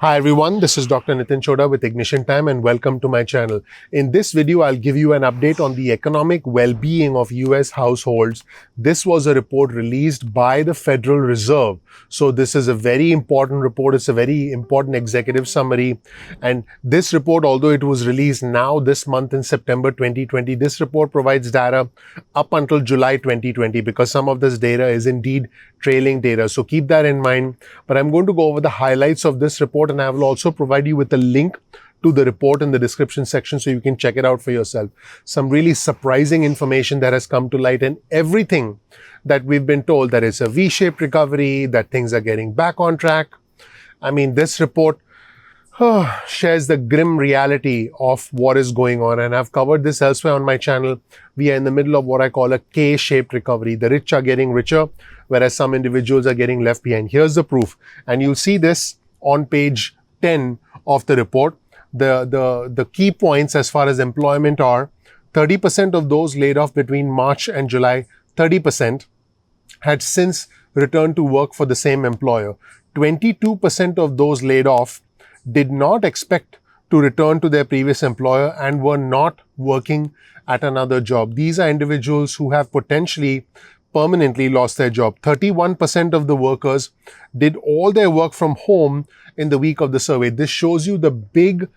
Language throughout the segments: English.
Hi everyone, this is Dr. Nitin Chhoda with Ignition Time and welcome to my channel. In this video, I'll give you an update on the economic well-being of US households. This was a report released by the Federal Reserve. So this is a very important report. It's a very important executive summary. And this report, although it was released now this month in September 2020, this report provides data up until July 2020 because some of this data is indeed trailing data. So keep that in mind. But I'm going to go over the highlights of this report, and I will also provide you with a link to the report in the description section so you can check it out for yourself. Some really surprising information that has come to light, and everything that we've been told that it's a V-shaped recovery, that things are getting back on track. I mean, this report shares the grim reality of what is going on, and I've covered this elsewhere on my channel. We are in the middle of what I call a K-shaped recovery. The rich are getting richer, whereas some individuals are getting left behind. Here's the proof, and you'll see this on page 10 of the report. The key points as far as employment are 30% of those laid off between March and July, 30% had since returned to work for the same employer. 22% of those laid off did not expect to return to their previous employer and were not working at another job. These are individuals who have potentially permanently lost their job. 31% of the workers did all their work from home in the week of the survey. This shows you the big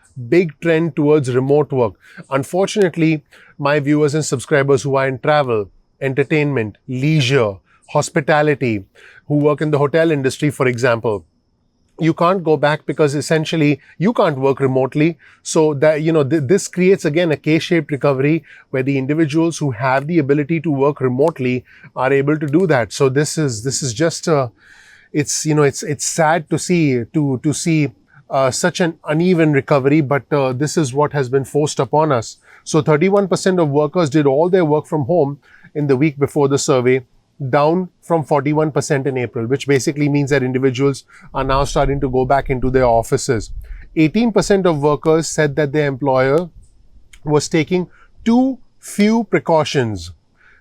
trend towards remote work. Unfortunately, my viewers and subscribers who are in travel, entertainment, leisure, hospitality, who work in the hotel industry, for example, you can't go back because essentially you can't work remotely. So that, this creates again a K-shaped recovery where the individuals who have the ability to work remotely are able to do that. So this is just it's sad to see such an uneven recovery, but this is what has been forced upon us. So 31% of workers did all their work from home in the week before the survey, down from 41% in April, which basically means that individuals are now starting to go back into their offices. 18% of workers said that their employer was taking too few precautions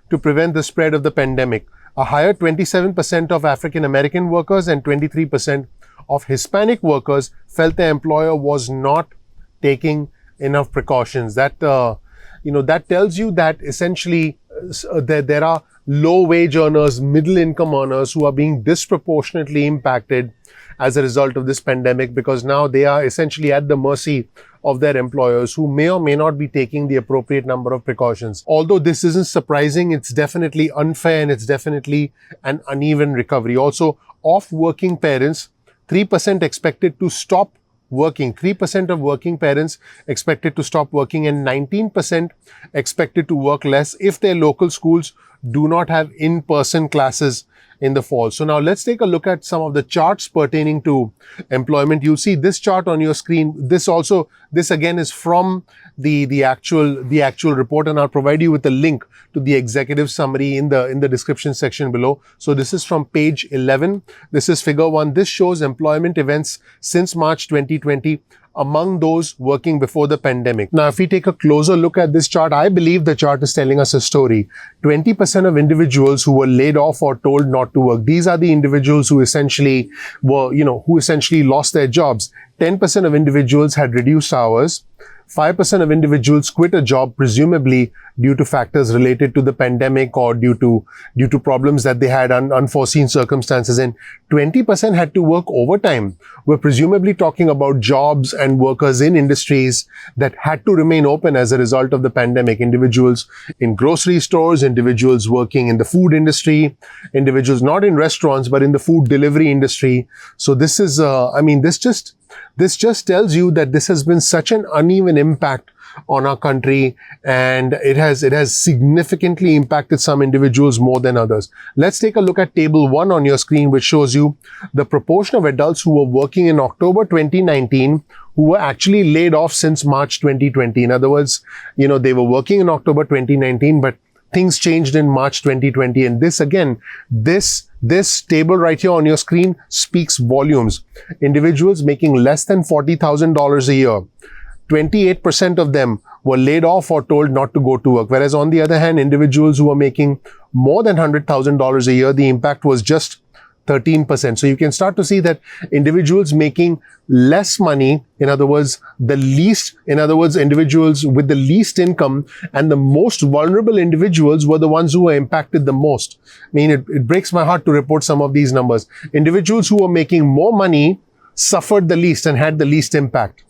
to prevent the spread of the pandemic. A higher 27% of African American workers and 23% of Hispanic workers felt their employer was not taking enough precautions. That tells you that essentially there are low-wage earners, middle-income earners who are being disproportionately impacted as a result of this pandemic because now they are essentially at the mercy of their employers who may or may not be taking the appropriate number of precautions. Although this isn't surprising, it's definitely unfair and it's definitely an uneven recovery. Also, of working parents, 3% expected to stop working. 3% of working parents expected to stop working and 19% expected to work less if their local schools do not have in-person classes in the fall. So now let's take a look at some of the charts pertaining to employment. You'll see this chart on your screen. This again is from the actual report, and I'll provide you with a link to the executive summary in the description section below. So this is from page 11. This is figure 1. This shows employment events since March 2020 among those working before the pandemic. Now, if we take a closer look at this chart, I believe the chart is telling us a story. 20% of individuals who were laid off or told not to work. These are the individuals who essentially lost their jobs. 10% of individuals had reduced hours. 5% of individuals quit a job, presumably due to factors related to the pandemic or due to problems that they had, unforeseen circumstances, and 20% had to work overtime. We're presumably talking about jobs and workers in industries that had to remain open as a result of the pandemic. Individuals in grocery stores, individuals working in the food industry, individuals not in restaurants but in the food delivery industry. So this is, this just tells you that this has been such an uneven impact on our country, and it has significantly impacted some individuals more than others. Let's take a look at table 1 on your screen, which shows you the proportion of adults who were working in October 2019 who were actually laid off since March 2020. In other words, they were working in October 2019, but things changed in March 2020. And this table right here on your screen speaks volumes. Individuals making less than $40,000 a year, 28% of them were laid off or told not to go to work. Whereas on the other hand, individuals who were making more than $100,000 a year, the impact was just 13%. So you can start to see that individuals making less money, in other words, individuals with the least income and the most vulnerable individuals were the ones who were impacted the most. I mean, it breaks my heart to report some of these numbers. Individuals who were making more money suffered the least and had the least impact.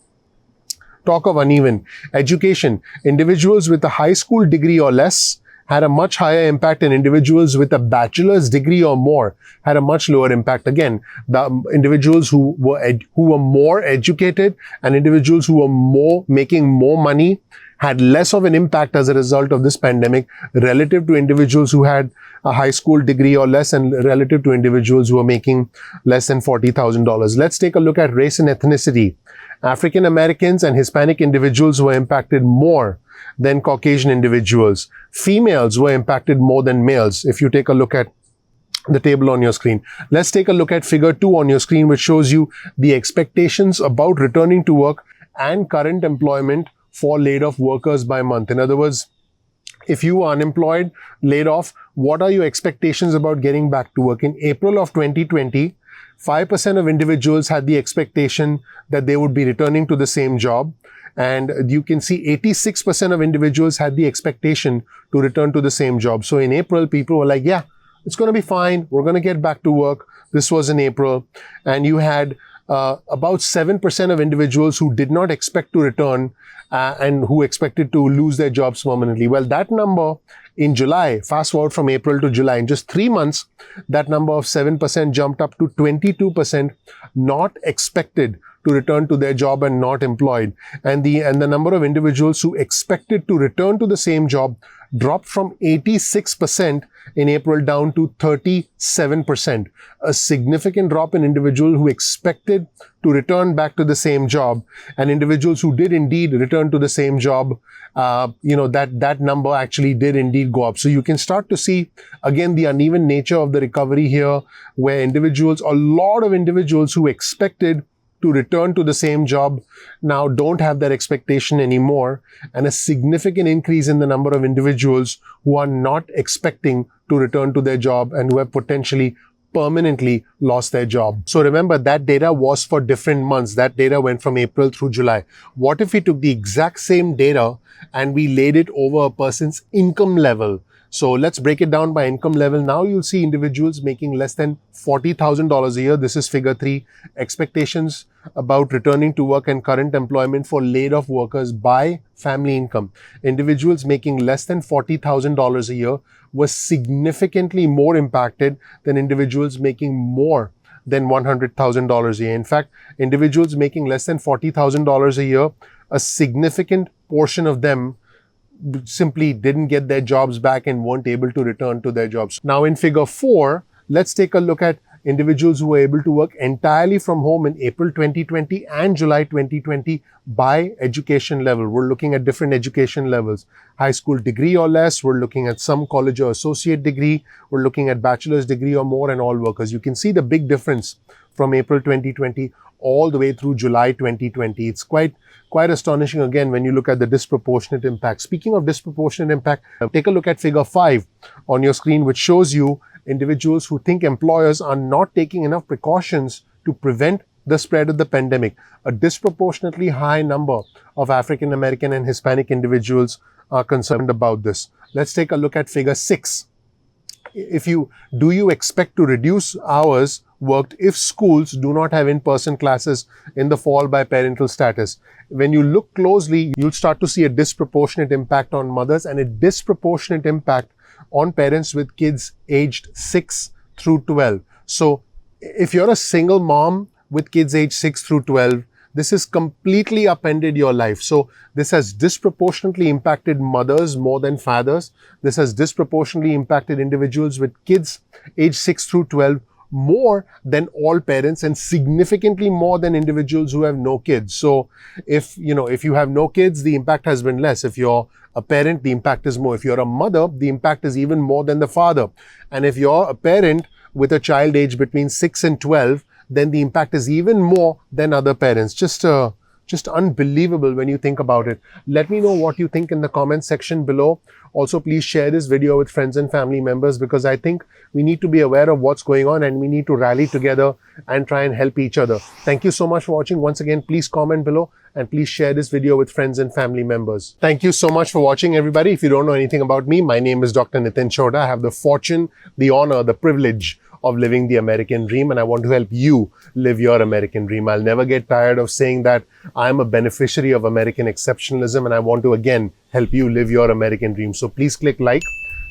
Talk of uneven. Education. Individuals with a high school degree or less had a much higher impact, and individuals with a bachelor's degree or more had a much lower impact. Again, the individuals who were more educated and individuals who were making more money had less of an impact as a result of this pandemic relative to individuals who had a high school degree or less and relative to individuals who are making less than $40,000. Let's take a look at race and ethnicity. African Americans and Hispanic individuals were impacted more than Caucasian individuals. Females were impacted more than males, if you take a look at the table on your screen. Let's take a look at figure 2 on your screen, which shows you the expectations about returning to work and current employment for laid off workers by month. In other words, if you are unemployed, laid off, what are your expectations about getting back to work? In April of 2020, 5% of individuals had the expectation that they would be returning to the same job. And you can see 86% of individuals had the expectation to return to the same job. So in April, people were like, yeah, it's going to be fine. We're going to get back to work. This was in April. And you had about 7% of individuals who did not expect to return and who expected to lose their jobs permanently. Well, that number in July, fast forward from April to July, in just 3 months, that number of 7% jumped up to 22% not expected to return to their job and not employed. And the number of individuals who expected to return to the same job dropped from 86% in April down to 37%. A significant drop in individuals who expected to return back to the same job, and individuals who did indeed return to the same job, that number actually did indeed go up. So you can start to see again the uneven nature of the recovery here, where a lot of individuals who expected to return to the same job now don't have that expectation anymore, and a significant increase in the number of individuals who are not expecting to return to their job and who have potentially permanently lost their job. So remember, that data was for different months. That data went from April through July. What if we took the exact same data and we laid it over a person's income level? So let's break it down by income level. Now you'll see individuals making less than $40,000 a year. This is figure 3. Expectations about returning to work and current employment for laid off workers by family income. Individuals making less than $40,000 a year were significantly more impacted than individuals making more than $100,000 a year. In fact, individuals making less than $40,000 a year, a significant portion of them simply didn't get their jobs back and weren't able to return to their jobs. Now in figure 4, let's take a look at individuals who were able to work entirely from home in April 2020 and July 2020 by education level. We're looking at different education levels. High school degree or less, we're looking at some college or associate degree, we're looking at bachelor's degree or more, and all workers. You can see the big difference from April 2020 all the way through July 2020. It's quite astonishing again when you look at the disproportionate impact. Speaking of disproportionate impact, take a look at figure 5 on your screen, which shows you individuals who think employers are not taking enough precautions to prevent the spread of the pandemic. A disproportionately high number of African American and Hispanic individuals are concerned about this. Let's take a look at figure 6. Do you expect to reduce hours worked if schools do not have in-person classes in the fall by parental status? When you look closely, you'll start to see a disproportionate impact on mothers and a disproportionate impact on parents with kids aged 6 through 12. So if you're a single mom with kids aged 6 through 12, this has completely upended your life. So this has disproportionately impacted mothers more than fathers. This has disproportionately impacted individuals with kids aged 6 through 12 more than all parents, and significantly more than individuals who have no kids. So if you have no kids, the impact has been less. If you're a parent, the impact is more. If you're a mother, the impact is even more than the father. And if you're a parent with a child age between 6 and 12, then the impact is even more than other parents. Just Just unbelievable when you think about it. Let me know what you think in the comment section below. Also, please share this video with friends and family members, because I think we need to be aware of what's going on and we need to rally together and try and help each other. Thank you so much for watching. Once again, please comment below and please share this video with friends and family members. Thank you so much for watching, everybody. If you don't know anything about me, my name is Dr. Nitin Chhoda. I have the fortune, the honor, the privilege of living the American dream, and I want to help you live your American dream. I'll never get tired of saying that I'm a beneficiary of American exceptionalism, and I want to again help you live your American dream. So please click like,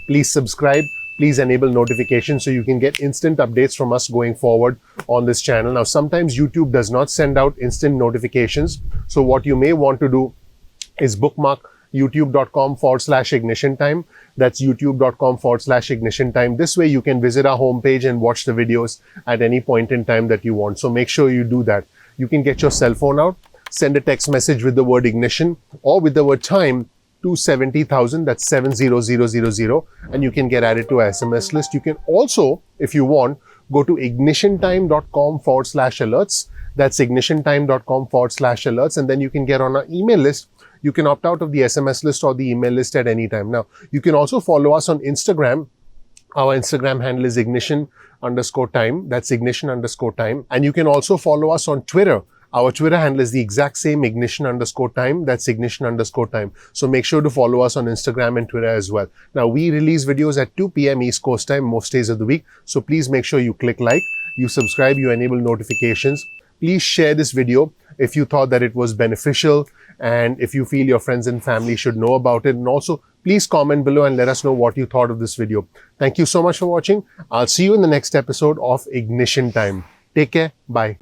please subscribe, please enable notifications so you can get instant updates from us going forward on this channel. Now, sometimes YouTube does not send out instant notifications. So what you may want to do is bookmark youtube.com/ignition time. That's youtube.com/ignition time. This way you can visit our homepage and watch the videos at any point in time that you want. So make sure you do that. You can get your cell phone out, send a text message with the word ignition or with the word time to 70,000, that's 70000, and you can get added to our SMS list. You can also, if you want, go to ignitiontime.com/alerts. That's ignitiontime.com/alerts, and then you can get on our email list. You can opt out of the SMS list or the email list at any time. Now, you can also follow us on Instagram. Our Instagram handle is ignition_time. That's ignition_time. And you can also follow us on Twitter. Our Twitter handle is the exact same, ignition_time. That's ignition_time. So make sure to follow us on Instagram and Twitter as well. Now, we release videos at 2 p.m. East Coast time most days of the week. So please make sure you click like, you subscribe, you enable notifications. Please share this video if you thought that it was beneficial and if you feel your friends and family should know about it. And also, please comment below and let us know what you thought of this video. Thank you so much for watching. I'll see you in the next episode of Ignition Time. Take care. Bye.